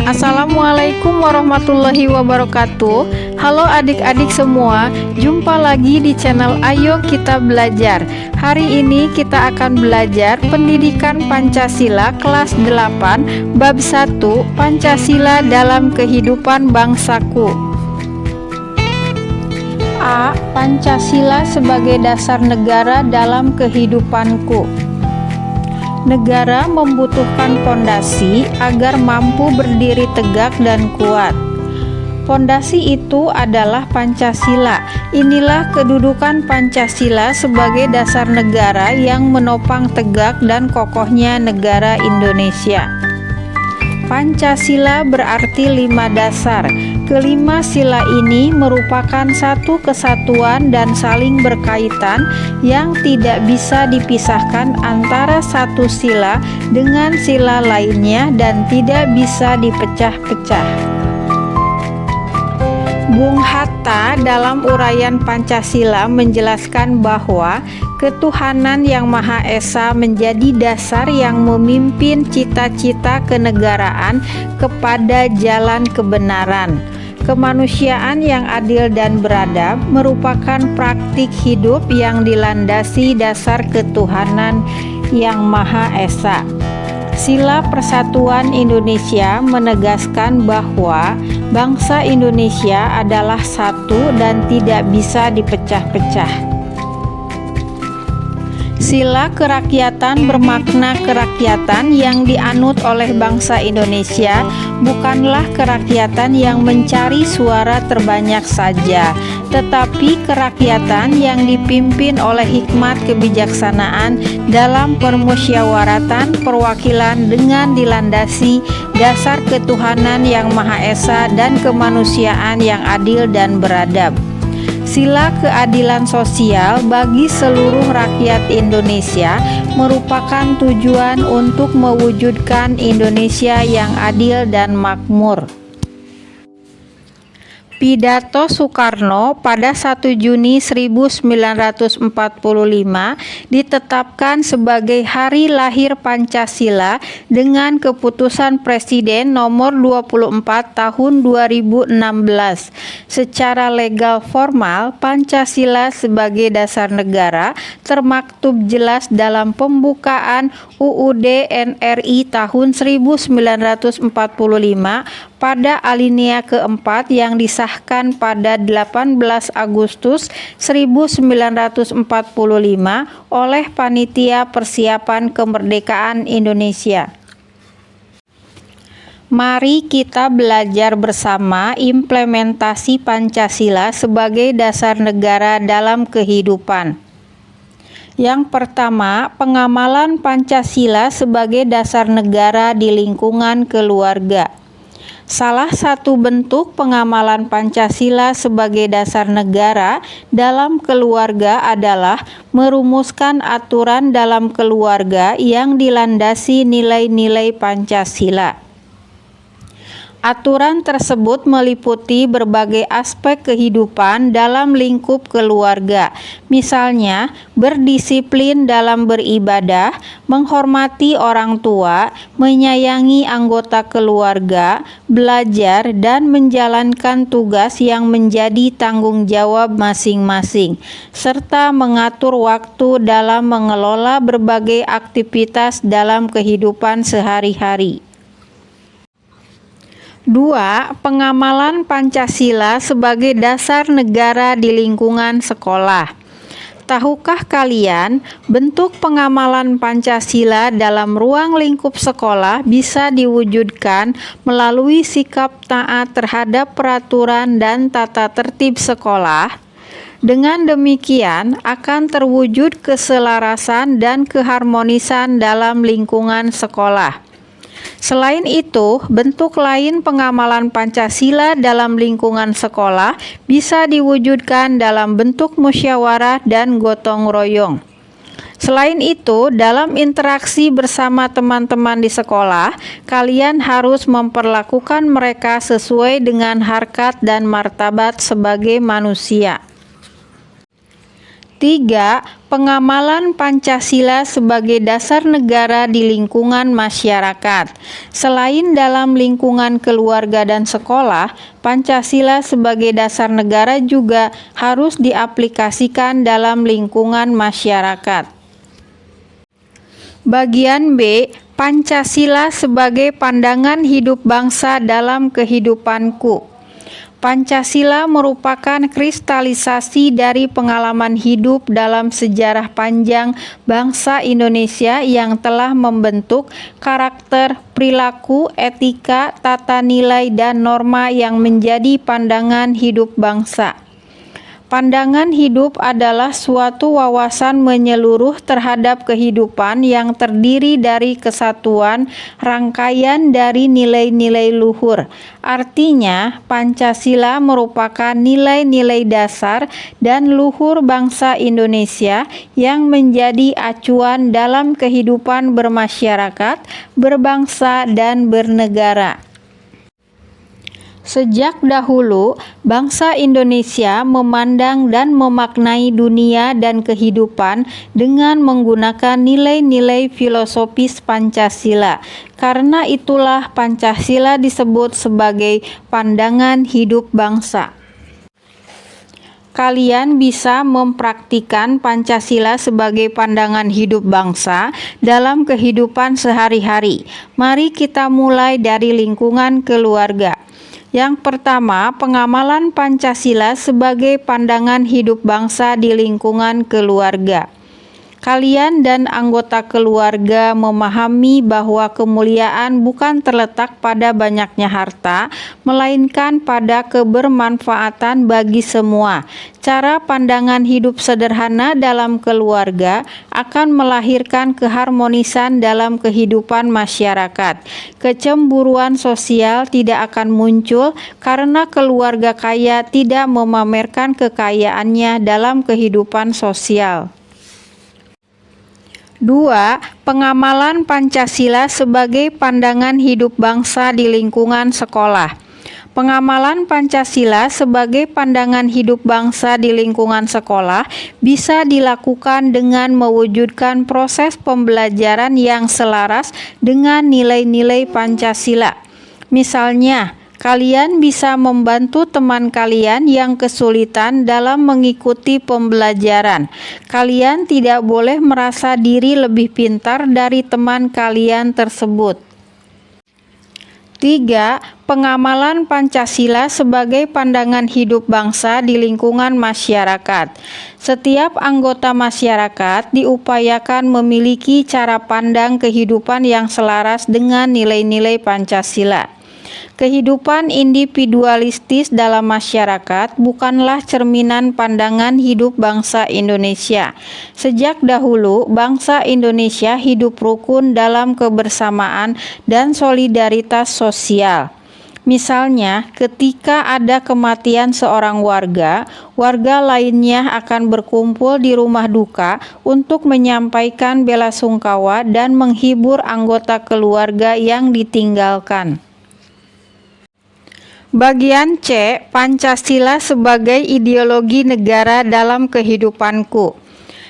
Assalamualaikum warahmatullahi wabarakatuh. Halo adik-adik semua, jumpa lagi di channel Ayo Kita Belajar. Hari ini kita akan belajar Pendidikan Pancasila kelas 8 bab 1, Pancasila dalam kehidupan bangsaku. A. Pancasila sebagai dasar negara dalam kehidupanku. Negara membutuhkan fondasi agar mampu berdiri tegak dan kuat. Fondasi itu adalah Pancasila. Inilah kedudukan Pancasila sebagai dasar negara yang menopang tegak dan kokohnya negara Indonesia. Pancasila berarti 5 dasar. Kelima sila ini merupakan satu kesatuan dan saling berkaitan yang tidak bisa dipisahkan antara satu sila dengan sila lainnya dan tidak bisa dipecah-pecah. Bung Hatta dalam uraian Pancasila menjelaskan bahwa ketuhanan yang Maha Esa menjadi dasar yang memimpin cita-cita kenegaraan kepada jalan kebenaran. Kemanusiaan yang adil dan beradab merupakan praktik hidup yang dilandasi dasar ketuhanan yang Maha Esa. Sila Persatuan Indonesia menegaskan bahwa bangsa Indonesia adalah satu dan tidak bisa dipecah-pecah. Sila kerakyatan bermakna kerakyatan yang dianut oleh bangsa Indonesia bukanlah kerakyatan yang mencari suara terbanyak saja, tetapi kerakyatan yang dipimpin oleh hikmat kebijaksanaan dalam permusyawaratan perwakilan dengan dilandasi dasar ketuhanan yang Maha Esa dan kemanusiaan yang adil dan beradab. Sila keadilan sosial bagi seluruh rakyat Indonesia merupakan tujuan untuk mewujudkan Indonesia yang adil dan makmur. Pidato Soekarno pada 1 Juni 1945 ditetapkan sebagai hari lahir Pancasila dengan keputusan Presiden nomor 24 tahun 2016. Secara legal formal, Pancasila sebagai dasar negara termaktub jelas dalam pembukaan UUD NRI tahun 1945 pada alinea keempat yang disahkan pada 18 Agustus 1945 oleh Panitia Persiapan Kemerdekaan Indonesia. Mari kita belajar bersama implementasi Pancasila sebagai dasar negara dalam kehidupan. Yang pertama, pengamalan Pancasila sebagai dasar negara di lingkungan keluarga. Salah satu bentuk pengamalan Pancasila sebagai dasar negara dalam keluarga adalah merumuskan aturan dalam keluarga yang dilandasi nilai-nilai Pancasila. Aturan tersebut meliputi berbagai aspek kehidupan dalam lingkup keluarga, misalnya berdisiplin dalam beribadah, menghormati orang tua, menyayangi anggota keluarga, belajar, dan menjalankan tugas yang menjadi tanggung jawab masing-masing, serta mengatur waktu dalam mengelola berbagai aktivitas dalam kehidupan sehari-hari. 2. Pengamalan Pancasila sebagai dasar negara di lingkungan sekolah. Tahukah kalian, bentuk pengamalan Pancasila dalam ruang lingkup sekolah bisa diwujudkan melalui sikap taat terhadap peraturan dan tata tertib sekolah? Dengan demikian, akan terwujud keselarasan dan keharmonisan dalam lingkungan sekolah. Selain itu, bentuk lain pengamalan Pancasila dalam lingkungan sekolah bisa diwujudkan dalam bentuk musyawarah dan gotong royong. Selain itu, dalam interaksi bersama teman-teman di sekolah, kalian harus memperlakukan mereka sesuai dengan harkat dan martabat sebagai manusia. 3. Pengamalan Pancasila sebagai dasar negara di lingkungan masyarakat. Selain dalam lingkungan keluarga dan sekolah, Pancasila sebagai dasar negara juga harus diaplikasikan dalam lingkungan masyarakat. Bagian B. Pancasila sebagai pandangan hidup bangsa dalam kehidupanku. Pancasila merupakan kristalisasi dari pengalaman hidup dalam sejarah panjang bangsa Indonesia yang telah membentuk karakter, perilaku, etika, tata nilai, dan norma yang menjadi pandangan hidup bangsa. Pandangan hidup adalah suatu wawasan menyeluruh terhadap kehidupan yang terdiri dari kesatuan rangkaian dari nilai-nilai luhur. Artinya, Pancasila merupakan nilai-nilai dasar dan luhur bangsa Indonesia yang menjadi acuan dalam kehidupan bermasyarakat, berbangsa, dan bernegara. Sejak dahulu, bangsa Indonesia memandang dan memaknai dunia dan kehidupan dengan menggunakan nilai-nilai filosofis Pancasila. Karena itulah Pancasila disebut sebagai pandangan hidup bangsa. Kalian bisa mempraktikkan Pancasila sebagai pandangan hidup bangsa dalam kehidupan sehari-hari. Mari kita mulai dari lingkungan keluarga. Yang pertama, pengamalan Pancasila sebagai pandangan hidup bangsa di lingkungan keluarga. Kalian dan anggota keluarga memahami bahwa kemuliaan bukan terletak pada banyaknya harta, melainkan pada kebermanfaatan bagi semua. Cara pandangan hidup sederhana dalam keluarga akan melahirkan keharmonisan dalam kehidupan masyarakat. Kecemburuan sosial tidak akan muncul karena keluarga kaya tidak memamerkan kekayaannya dalam kehidupan sosial. 2. Pengamalan Pancasila sebagai pandangan hidup bangsa di lingkungan sekolah. Pengamalan Pancasila sebagai pandangan hidup bangsa di lingkungan sekolah bisa dilakukan dengan mewujudkan proses pembelajaran yang selaras dengan nilai-nilai Pancasila. Misalnya, kalian bisa membantu teman kalian yang kesulitan dalam mengikuti pembelajaran. Kalian tidak boleh merasa diri lebih pintar dari teman kalian tersebut. 3. Pengamalan Pancasila sebagai pandangan hidup bangsa di lingkungan masyarakat. Setiap anggota masyarakat diupayakan memiliki cara pandang kehidupan yang selaras dengan nilai-nilai Pancasila. Kehidupan individualistis dalam masyarakat bukanlah cerminan pandangan hidup bangsa Indonesia. Sejak dahulu, bangsa Indonesia hidup rukun dalam kebersamaan dan solidaritas sosial. Misalnya, ketika ada kematian seorang warga, warga lainnya akan berkumpul di rumah duka untuk menyampaikan belasungkawa dan menghibur anggota keluarga yang ditinggalkan. Bagian C. Pancasila sebagai ideologi negara dalam kehidupanku.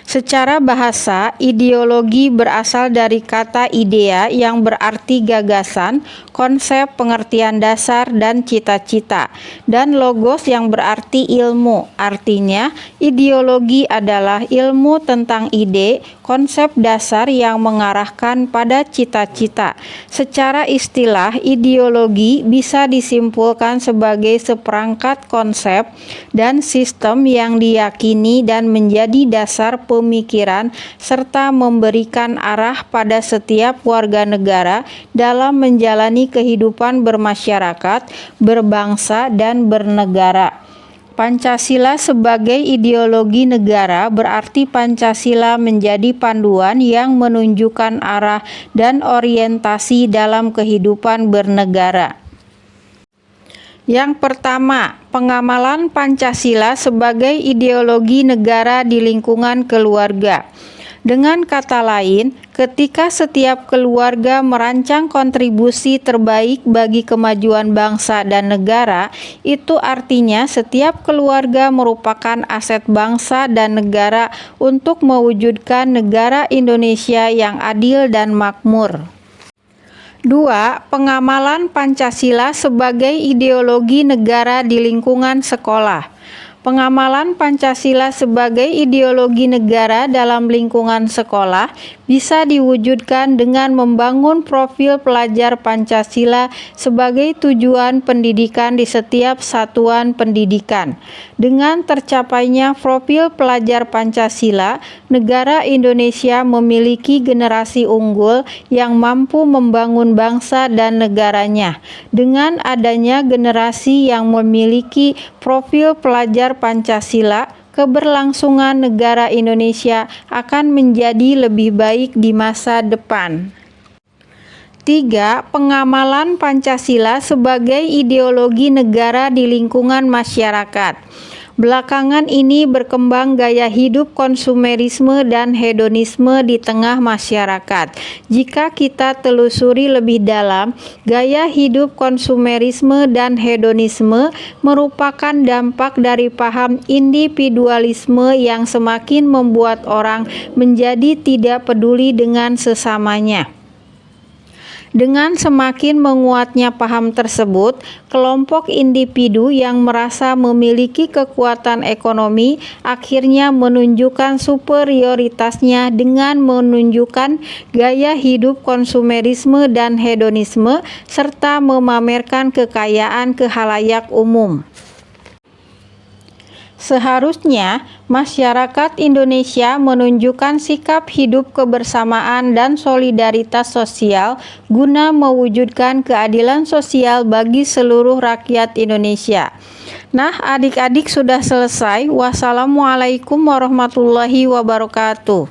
Secara bahasa, ideologi berasal dari kata idea yang berarti gagasan, konsep, pengertian dasar, dan cita-cita, dan logos yang berarti ilmu. Artinya, ideologi adalah ilmu tentang ide, konsep dasar yang mengarahkan pada cita-cita. Secara istilah, ideologi bisa disimpulkan sebagai seperangkat konsep dan sistem yang diyakini dan menjadi dasar pemikiran serta memberikan arah pada setiap warga negara dalam menjalani kehidupan bermasyarakat, berbangsa, dan bernegara. Pancasila sebagai ideologi negara berarti Pancasila menjadi panduan yang menunjukkan arah dan orientasi dalam kehidupan bernegara. Yang pertama, pengamalan Pancasila sebagai ideologi negara di lingkungan keluarga. Dengan kata lain, ketika setiap keluarga merancang kontribusi terbaik bagi kemajuan bangsa dan negara, itu artinya setiap keluarga merupakan aset bangsa dan negara untuk mewujudkan negara Indonesia yang adil dan makmur. 2. Pengamalan Pancasila sebagai ideologi negara di lingkungan sekolah. Pengamalan Pancasila sebagai ideologi negara dalam lingkungan sekolah bisa diwujudkan dengan membangun profil pelajar Pancasila sebagai tujuan pendidikan di setiap satuan pendidikan. Dengan tercapainya profil pelajar Pancasila, negara Indonesia memiliki generasi unggul yang mampu membangun bangsa dan negaranya. Dengan adanya generasi yang memiliki profil pelajar Pancasila, keberlangsungan negara Indonesia akan menjadi lebih baik di masa depan. 3. Pengamalan Pancasila sebagai ideologi negara di lingkungan masyarakat. Belakangan ini berkembang gaya hidup konsumerisme dan hedonisme di tengah masyarakat. Jika kita telusuri lebih dalam, gaya hidup konsumerisme dan hedonisme merupakan dampak dari paham individualisme yang semakin membuat orang menjadi tidak peduli dengan sesamanya. Dengan semakin menguatnya paham tersebut, kelompok individu yang merasa memiliki kekuatan ekonomi akhirnya menunjukkan superioritasnya dengan menunjukkan gaya hidup konsumerisme dan hedonisme serta memamerkan kekayaan ke khalayak umum. Seharusnya masyarakat Indonesia menunjukkan sikap hidup kebersamaan dan solidaritas sosial guna mewujudkan keadilan sosial bagi seluruh rakyat Indonesia. Nah, adik-adik sudah selesai. Wassalamualaikum warahmatullahi wabarakatuh.